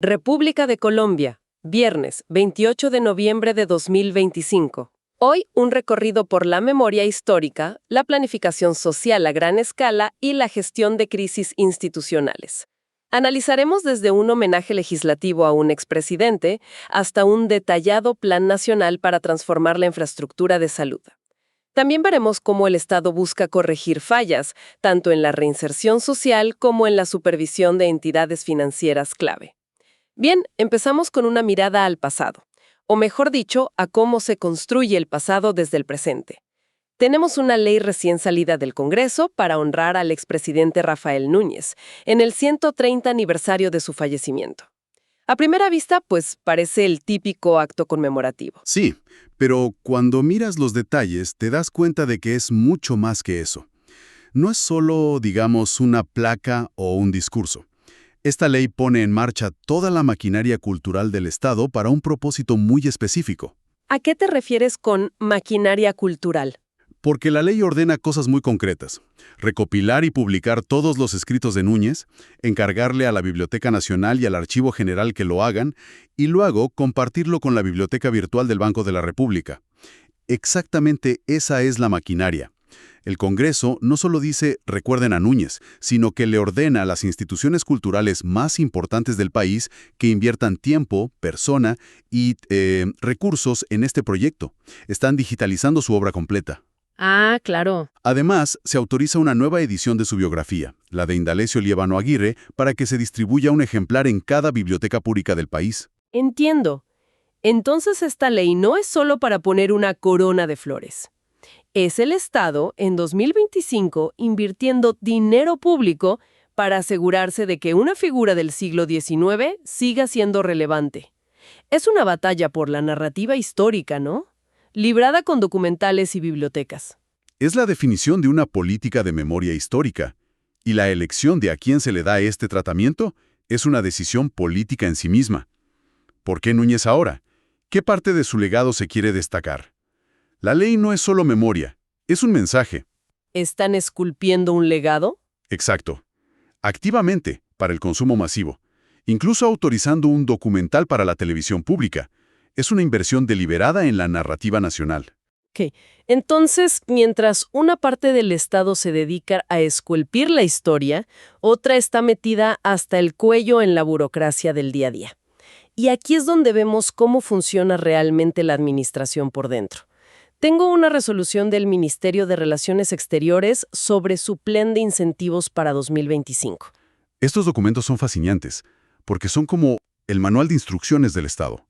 República de Colombia, viernes 28 de noviembre de 2025. Hoy, un recorrido por la memoria histórica, la planificación social a gran escala y la gestión de crisis institucionales. Analizaremos desde un homenaje legislativo a un expresidente hasta un detallado plan nacional para transformar la infraestructura de salud. También veremos cómo el Estado busca corregir fallas, tanto en la reinserción social como en la supervisión de entidades financieras clave. Bien, empezamos con una mirada al pasado, o mejor dicho, a cómo se construye el pasado desde el presente. Tenemos una ley recién salida del Congreso para honrar al expresidente Rafael Núñez, en el 130 aniversario de su fallecimiento. A primera vista, pues, parece el típico acto conmemorativo. Sí, pero cuando miras los detalles te das cuenta de que es mucho más que eso. No es solo, digamos, una placa o un discurso. Esta ley pone en marcha toda la maquinaria cultural del Estado para un propósito muy específico. ¿A qué te refieres con maquinaria cultural? Porque la ley ordena cosas muy concretas. Recopilar y publicar todos los escritos de Núñez, encargarle a la Biblioteca Nacional y al Archivo General que lo hagan, y luego compartirlo con la Biblioteca Virtual del Banco de la República. Exactamente esa es la maquinaria. El Congreso no solo dice recuerden a Núñez, sino que le ordena a las instituciones culturales más importantes del país que inviertan tiempo, persona y recursos en este proyecto. Están digitalizando su obra completa. Ah, claro. Además, se autoriza una nueva edición de su biografía, la de Indalecio Líbano Aguirre, para que se distribuya un ejemplar en cada biblioteca pública del país. Entiendo. Entonces esta ley no es solo para poner una corona de flores. Es el Estado, en 2025, invirtiendo dinero público para asegurarse de que una figura del siglo XIX siga siendo relevante. Es una batalla por la narrativa histórica, ¿no? Librada con documentales y bibliotecas. Es la definición de una política de memoria histórica, y la elección de a quién se le da este tratamiento es una decisión política en sí misma. ¿Por qué Núñez ahora? ¿Qué parte de su legado se quiere destacar? La ley no es solo memoria, es un mensaje. ¿Están esculpiendo un legado? Exacto. Activamente, para el consumo masivo. Incluso autorizando un documental para la televisión pública. Es una inversión deliberada en la narrativa nacional. Ok. Entonces, mientras una parte del Estado se dedica a esculpir la historia, otra está metida hasta el cuello en la burocracia del día a día. Y aquí es donde vemos cómo funciona realmente la administración por dentro. Tengo una resolución del Ministerio de Relaciones Exteriores sobre su plan de incentivos para 2025. Estos documentos son fascinantes, porque son como el manual de instrucciones del Estado.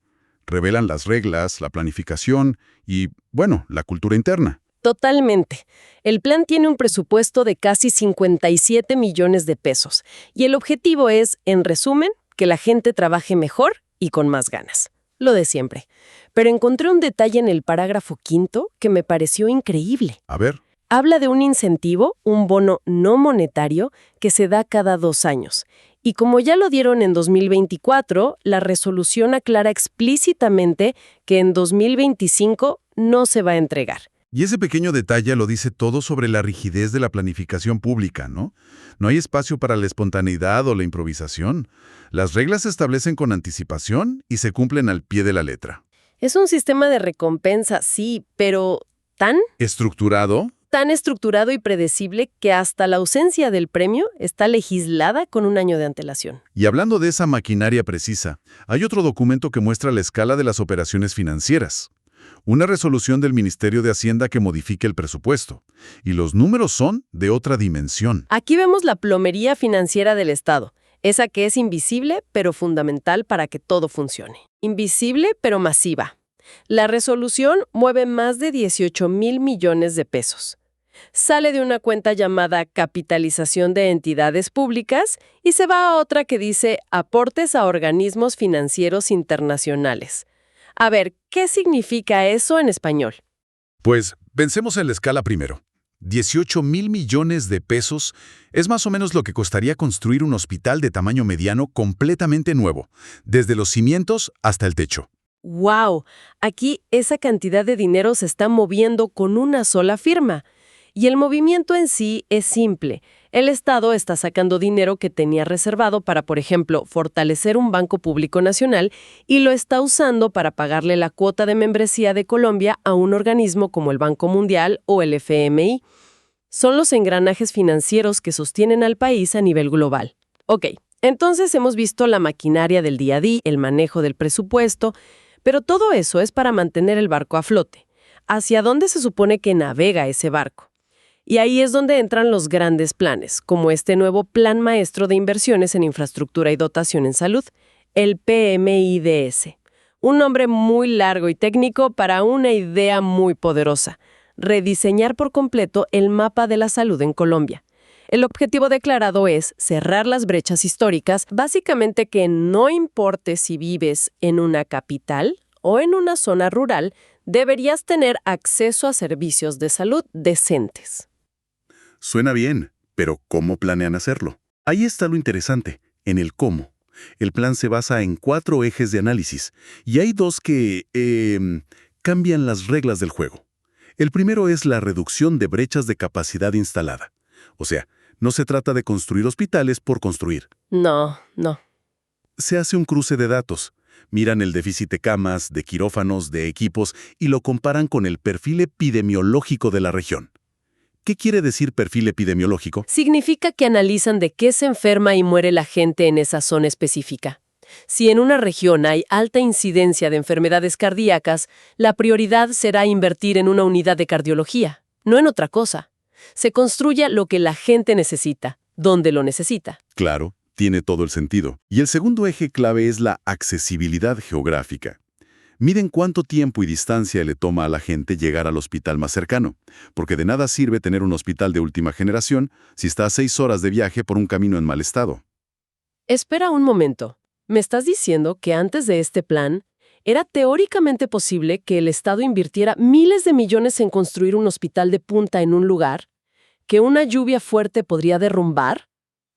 Revelan las reglas, la planificación y, bueno, la cultura interna. Totalmente. El plan tiene un presupuesto de casi 57 millones de pesos y el objetivo es, en resumen, que la gente trabaje mejor y con más ganas. Lo de siempre. Pero encontré un detalle en el parágrafo 5 que me pareció increíble. A ver. Habla de un incentivo, un bono no monetario, que se da cada 2 años. Y como ya lo dieron en 2024, la resolución aclara explícitamente que en 2025 no se va a entregar. Y ese pequeño detalle lo dice todo sobre la rigidez de la planificación pública, ¿no? No hay espacio para la espontaneidad o la improvisación. Las reglas se establecen con anticipación y se cumplen al pie de la letra. Es un sistema de recompensa, sí, pero tan ¿Estructurado? estructurado y predecible que hasta la ausencia del premio está legislada con un año de antelación. Y hablando de esa maquinaria precisa, hay otro documento que muestra la escala de las operaciones financieras. Una resolución del Ministerio de Hacienda que modifique el presupuesto. Y los números son de otra dimensión. Aquí vemos la plomería financiera del Estado, esa que es invisible pero fundamental para que todo funcione. Invisible pero masiva. La resolución mueve más de 18,000 millones de pesos. Sale de una cuenta llamada Capitalización de Entidades Públicas y se va a otra que dice Aportes a Organismos Financieros Internacionales. A ver, ¿qué significa eso en español? Pues, pensemos en la escala primero. 18,000 millones de pesos es más o menos lo que costaría construir un hospital de tamaño mediano completamente nuevo, desde los cimientos hasta el techo. ¡Wow! Aquí esa cantidad de dinero se está moviendo con una sola firma. Y el movimiento en sí es simple. El Estado está sacando dinero que tenía reservado para, por ejemplo, fortalecer un banco público nacional y lo está usando para pagarle la cuota de membresía de Colombia a un organismo como el Banco Mundial o el FMI. Son los engranajes financieros que sostienen al país a nivel global. Ok, entonces hemos visto la maquinaria del día a día, el manejo del presupuesto, pero todo eso es para mantener el barco a flote. ¿Hacia dónde se supone que navega ese barco? Y ahí es donde entran los grandes planes, como este nuevo Plan Maestro de Inversiones en Infraestructura y Dotación en Salud, el PMIDS. Un nombre muy largo y técnico para una idea muy poderosa: rediseñar por completo el mapa de la salud en Colombia. El objetivo declarado es cerrar las brechas históricas, básicamente que no importe si vives en una capital o en una zona rural, deberías tener acceso a servicios de salud decentes. Suena bien, pero ¿cómo planean hacerlo? Ahí está lo interesante, en el cómo. El plan se basa en 4 ejes de análisis, y hay 2 que cambian las reglas del juego. El primero es la reducción de brechas de capacidad instalada. O sea, no se trata de construir hospitales por construir. No. Se hace un cruce de datos. Miran el déficit de camas, de quirófanos, de equipos y lo comparan con el perfil epidemiológico de la región. ¿Qué quiere decir perfil epidemiológico? Significa que analizan de qué se enferma y muere la gente en esa zona específica. Si en una región hay alta incidencia de enfermedades cardíacas, la prioridad será invertir en una unidad de cardiología, no en otra cosa. Se construya lo que la gente necesita, donde lo necesita. Claro, tiene todo el sentido. Y el segundo eje clave es la accesibilidad geográfica. Miden cuánto tiempo y distancia le toma a la gente llegar al hospital más cercano, porque de nada sirve tener un hospital de última generación si está a 6 horas de viaje por un camino en mal estado. Espera un momento. ¿Me estás diciendo que antes de este plan era teóricamente posible que el Estado invirtiera miles de millones en construir un hospital de punta en un lugar, que una lluvia fuerte podría derrumbar,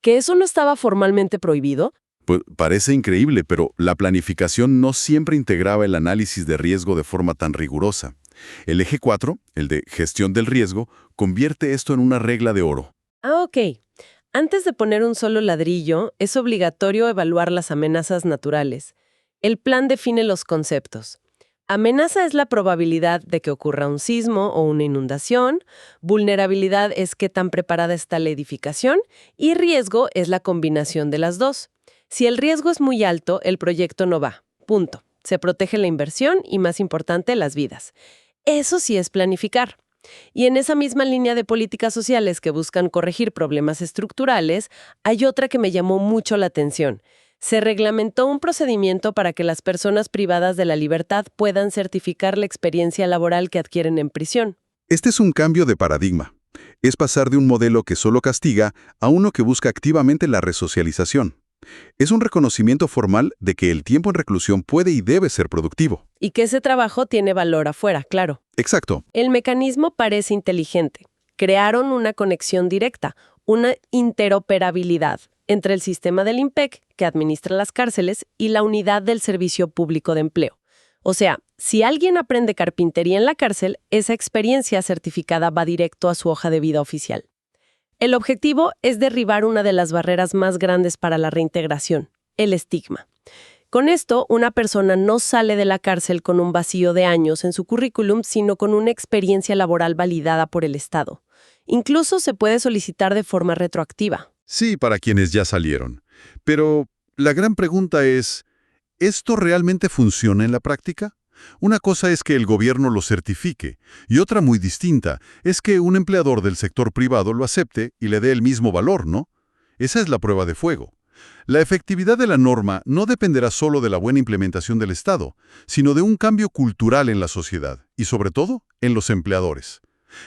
que eso no estaba formalmente prohibido? Pues parece increíble, pero la planificación no siempre integraba el análisis de riesgo de forma tan rigurosa. El eje 4, el de gestión del riesgo, convierte esto en una regla de oro. Ok. Antes de poner un solo ladrillo, es obligatorio evaluar las amenazas naturales. El plan define los conceptos. Amenaza es la probabilidad de que ocurra un sismo o una inundación, vulnerabilidad es qué tan preparada está la edificación y riesgo es la combinación de las dos. Si el riesgo es muy alto, el proyecto no va. Punto. Se protege la inversión y, más importante, las vidas. Eso sí es planificar. Y en esa misma línea de políticas sociales que buscan corregir problemas estructurales, hay otra que me llamó mucho la atención. Se reglamentó un procedimiento para que las personas privadas de la libertad puedan certificar la experiencia laboral que adquieren en prisión. Este es un cambio de paradigma. Es pasar de un modelo que solo castiga a uno que busca activamente la resocialización. Es un reconocimiento formal de que el tiempo en reclusión puede y debe ser productivo. Y que ese trabajo tiene valor afuera, claro. Exacto. El mecanismo parece inteligente. Crearon una conexión directa, una interoperabilidad entre el sistema del INPEC, que administra las cárceles, y la unidad del Servicio Público de Empleo. O sea, si alguien aprende carpintería en la cárcel, esa experiencia certificada va directo a su hoja de vida oficial. El objetivo es derribar una de las barreras más grandes para la reintegración, el estigma. Con esto, una persona no sale de la cárcel con un vacío de años en su currículum, sino con una experiencia laboral validada por el Estado. Incluso se puede solicitar de forma retroactiva. Sí, para quienes ya salieron. Pero la gran pregunta es, ¿esto realmente funciona en la práctica? Una cosa es que el gobierno lo certifique, y otra muy distinta es que un empleador del sector privado lo acepte y le dé el mismo valor, ¿no? Esa es la prueba de fuego. La efectividad de la norma no dependerá solo de la buena implementación del Estado, sino de un cambio cultural en la sociedad, y sobre todo, en los empleadores.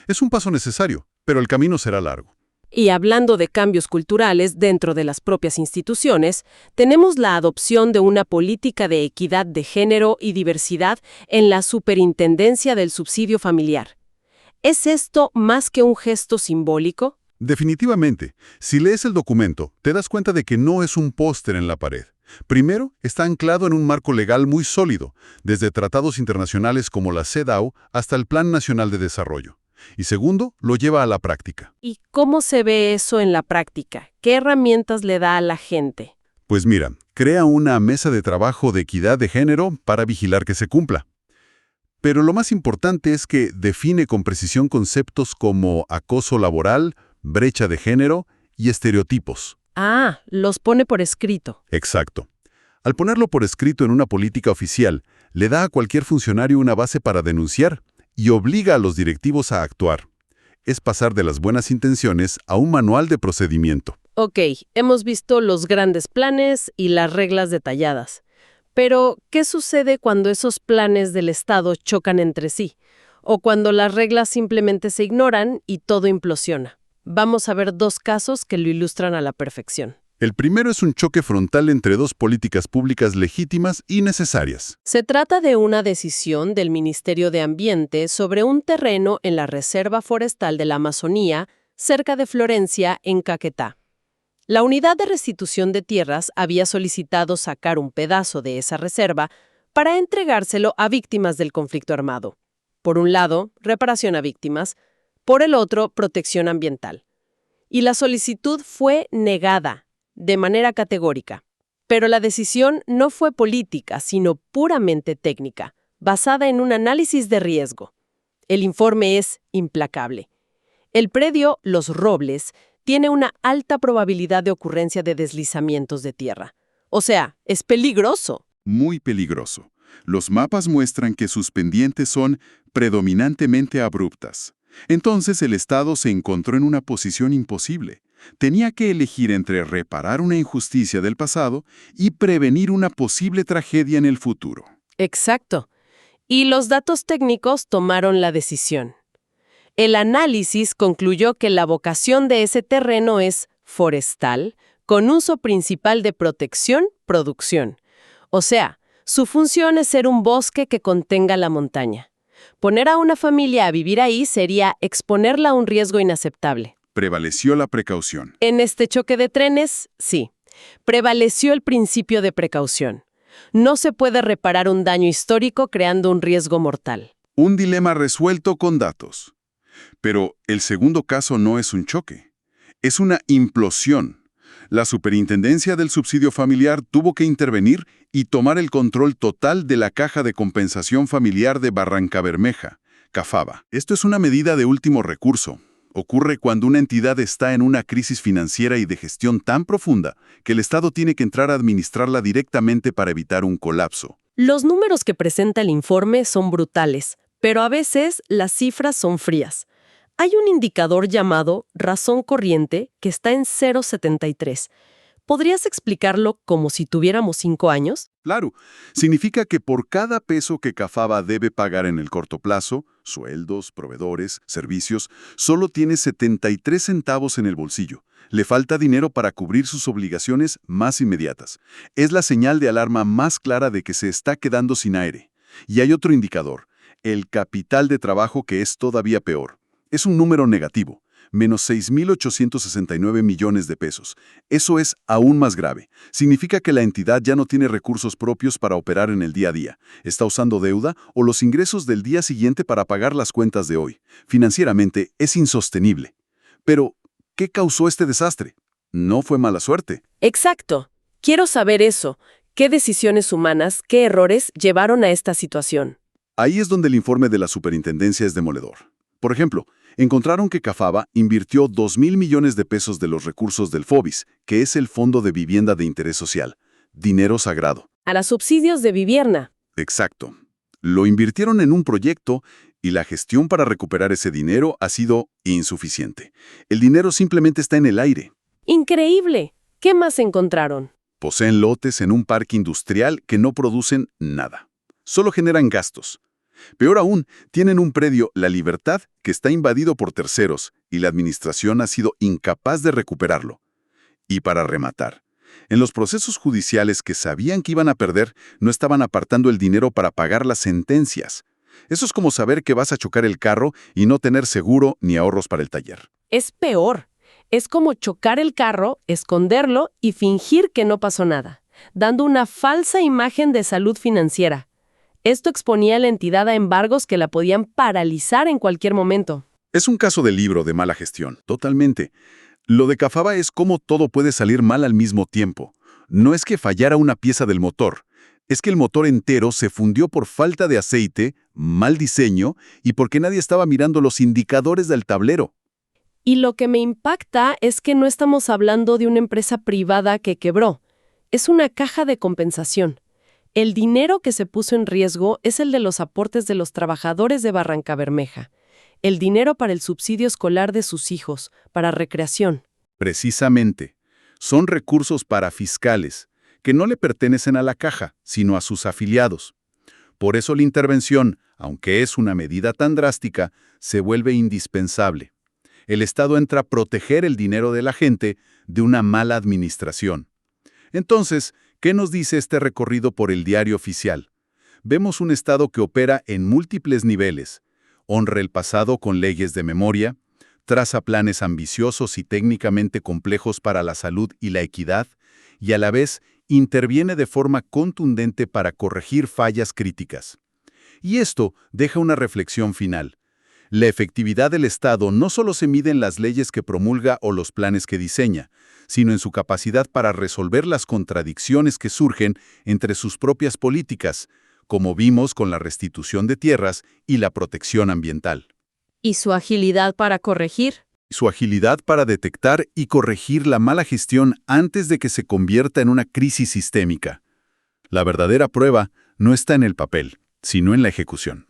Es un paso necesario, pero el camino será largo. Y hablando de cambios culturales dentro de las propias instituciones, tenemos la adopción de una política de equidad de género y diversidad en la Superintendencia del Subsidio Familiar. ¿Es esto más que un gesto simbólico? Definitivamente, si lees el documento, te das cuenta de que no es un póster en la pared. Primero, está anclado en un marco legal muy sólido, desde tratados internacionales como la CEDAW hasta el Plan Nacional de Desarrollo. Y segundo, lo lleva a la práctica. ¿Y cómo se ve eso en la práctica? ¿Qué herramientas le da a la gente? Pues mira, crea una mesa de trabajo de equidad de género para vigilar que se cumpla. Pero lo más importante es que define con precisión conceptos como acoso laboral, brecha de género y estereotipos. Ah, los pone por escrito. Exacto. Al ponerlo por escrito en una política oficial, le da a cualquier funcionario una base para denunciar y obliga a los directivos a actuar. Es pasar de las buenas intenciones a un manual de procedimiento. Ok, hemos visto los grandes planes y las reglas detalladas. Pero, ¿qué sucede cuando esos planes del Estado chocan entre sí? O cuando las reglas simplemente se ignoran y todo implosiona. Vamos a ver dos casos que lo ilustran a la perfección. El primero es un choque frontal entre dos políticas públicas legítimas y necesarias. Se trata de una decisión del Ministerio de Ambiente sobre un terreno en la Reserva Forestal de la Amazonía, cerca de Florencia, en Caquetá. La Unidad de Restitución de Tierras había solicitado sacar un pedazo de esa reserva para entregárselo a víctimas del conflicto armado. Por un lado, reparación a víctimas, por el otro, protección ambiental. Y la solicitud fue negada, de manera categórica. Pero la decisión no fue política, sino puramente técnica, basada en un análisis de riesgo. El informe es implacable. El predio Los Robles tiene una alta probabilidad de ocurrencia de deslizamientos de tierra. O sea, es peligroso. Muy peligroso. Los mapas muestran que sus pendientes son predominantemente abruptas. Entonces el Estado se encontró en una posición imposible. Tenía que elegir entre reparar una injusticia del pasado y prevenir una posible tragedia en el futuro. Exacto. Y los datos técnicos tomaron la decisión. El análisis concluyó que la vocación de ese terreno es forestal, con uso principal de protección-producción. O sea, su función es ser un bosque que contenga la montaña. Poner a una familia a vivir ahí sería exponerla a un riesgo inaceptable. Prevaleció la precaución. En este choque de trenes, sí. Prevaleció el principio de precaución. No se puede reparar un daño histórico creando un riesgo mortal. Un dilema resuelto con datos. Pero el segundo caso no es un choque. Es una implosión. La Superintendencia del Subsidio Familiar tuvo que intervenir y tomar el control total de la Caja de Compensación Familiar de Barrancabermeja, CAFABA. Esto es una medida de último recurso. Ocurre cuando una entidad está en una crisis financiera y de gestión tan profunda que el Estado tiene que entrar a administrarla directamente para evitar un colapso. Los números que presenta el informe son brutales, pero a veces las cifras son frías. Hay un indicador llamado razón corriente que está en 0,73. ¿Podrías explicarlo como si tuviéramos 5 años? Claro, significa que por cada peso que CAFABA debe pagar en el corto plazo, sueldos, proveedores, servicios, solo tiene 73 centavos en el bolsillo. Le falta dinero para cubrir sus obligaciones más inmediatas. Es la señal de alarma más clara de que se está quedando sin aire. Y hay otro indicador, el capital de trabajo, que es todavía peor. Es un número negativo. Menos 6.869 millones de pesos. Eso es aún más grave. Significa que la entidad ya no tiene recursos propios para operar en el día a día. Está usando deuda o los ingresos del día siguiente para pagar las cuentas de hoy. Financieramente es insostenible. Pero, ¿qué causó este desastre? No fue mala suerte. Exacto. Quiero saber eso. ¿Qué decisiones humanas, qué errores llevaron a esta situación? Ahí es donde el informe de la superintendencia es demoledor. Por ejemplo, encontraron que CAFABA invirtió 2.000 millones de pesos de los recursos del FOBIS, que es el Fondo de Vivienda de Interés Social. Dinero sagrado. A los subsidios de vivienda. Exacto. Lo invirtieron en un proyecto y la gestión para recuperar ese dinero ha sido insuficiente. El dinero simplemente está en el aire. ¡Increíble! ¿Qué más encontraron? Poseen lotes en un parque industrial que no producen nada. Solo generan gastos. Peor aún, tienen un predio, La Libertad, que está invadido por terceros y la administración ha sido incapaz de recuperarlo. Y para rematar, en los procesos judiciales que sabían que iban a perder, no estaban apartando el dinero para pagar las sentencias. Eso es como saber que vas a chocar el carro y no tener seguro ni ahorros para el taller. Es peor. Es como chocar el carro, esconderlo y fingir que no pasó nada, dando una falsa imagen de salud financiera. Esto exponía a la entidad a embargos que la podían paralizar en cualquier momento. Es un caso de libro de mala gestión, totalmente. Lo de Cafaba es cómo todo puede salir mal al mismo tiempo. No es que fallara una pieza del motor, es que el motor entero se fundió por falta de aceite, mal diseño y porque nadie estaba mirando los indicadores del tablero. Y lo que me impacta es que no estamos hablando de una empresa privada que quebró. Es una caja de compensación. El dinero que se puso en riesgo es el de los aportes de los trabajadores de Barrancabermeja. El dinero para el subsidio escolar de sus hijos, para recreación. Precisamente, son recursos parafiscales que no le pertenecen a la caja, sino a sus afiliados. Por eso la intervención, aunque es una medida tan drástica, se vuelve indispensable. El Estado entra a proteger el dinero de la gente de una mala administración. Entonces, ¿qué nos dice este recorrido por el diario oficial? Vemos un Estado que opera en múltiples niveles, honra el pasado con leyes de memoria, traza planes ambiciosos y técnicamente complejos para la salud y la equidad, y a la vez interviene de forma contundente para corregir fallas críticas. Y esto deja una reflexión final. La efectividad del Estado no solo se mide en las leyes que promulga o los planes que diseña, sino en su capacidad para resolver las contradicciones que surgen entre sus propias políticas, como vimos con la restitución de tierras y la protección ambiental. ¿Y su agilidad para corregir? Su agilidad para detectar y corregir la mala gestión antes de que se convierta en una crisis sistémica. La verdadera prueba no está en el papel, sino en la ejecución.